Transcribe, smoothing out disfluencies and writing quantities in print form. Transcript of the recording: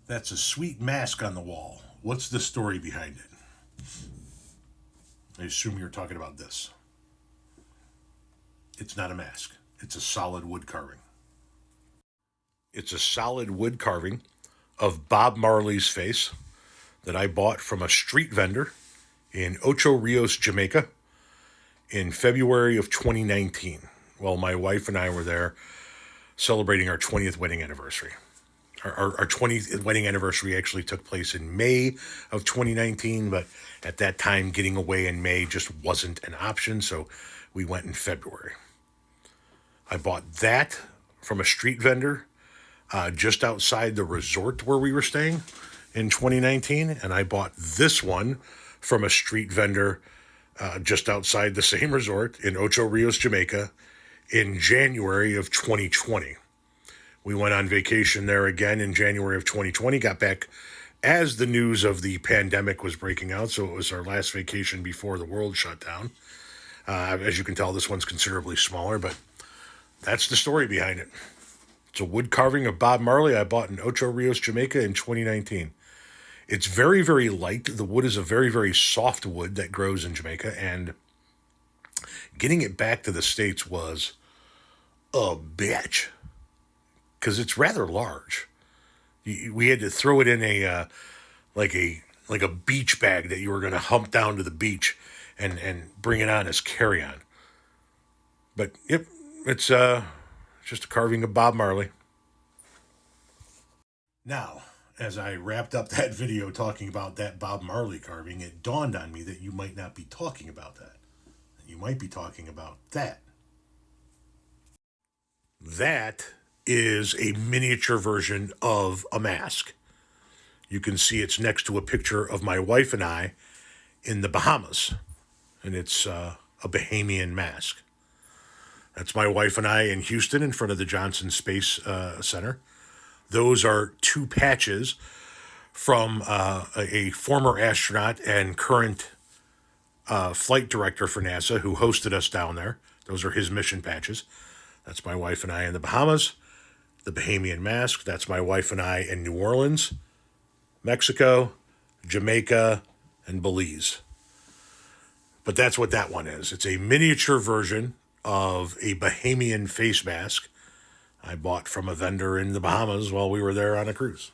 That's a sweet mask on the wall. What's the story behind it? I assume you're talking about this. It's not a mask. It's a solid wood carving. It's a solid wood carving of Bob Marley's face that I bought from a street vendor in Ocho Rios, Jamaica in February of 2019. Well, my wife and I were there celebrating our 20th wedding anniversary. Our 20th wedding anniversary actually took place in May of 2019, but at that time, getting away in May just wasn't an option, so we went in February. I bought that from a street vendor just outside the resort where we were staying in 2019, and I bought this one from a street vendor just outside the same resort in Ocho Rios, Jamaica in January of 2020. We went on vacation there again in January of 2020, got back as the news of the pandemic was breaking out, so it was our last vacation before the world shut down. As you can tell, this one's considerably smaller, but that's the story behind it. It's a wood carving of Bob Marley I bought in Ocho Rios, Jamaica in 2019. It's very, very light. The wood is a very, very soft wood that grows in Jamaica, and getting it back to the States was a bitch because it's rather large. We had to throw it in like a beach bag that you were going to hump down to the beach and bring it on as carry-on. But yep, it's just a carving of Bob Marley. Now, as I wrapped up that video talking about that Bob Marley carving, it dawned on me that you might not be talking about that. You might be talking about that. That is a miniature version of a mask. You can see it's next to a picture of my wife and I in the Bahamas, and it's a Bahamian mask. That's my wife and I in Houston in front of the Johnson Space Center. Those are two patches from a former astronaut and current flight director for NASA who hosted us down there. Those are his mission patches. That's my wife and I in the Bahamas. The Bahamian mask, that's my wife and I in New Orleans, Mexico, Jamaica, and Belize. But that's what that one is. It's a miniature version of a Bahamian face mask I bought from a vendor in the Bahamas while we were there on a cruise.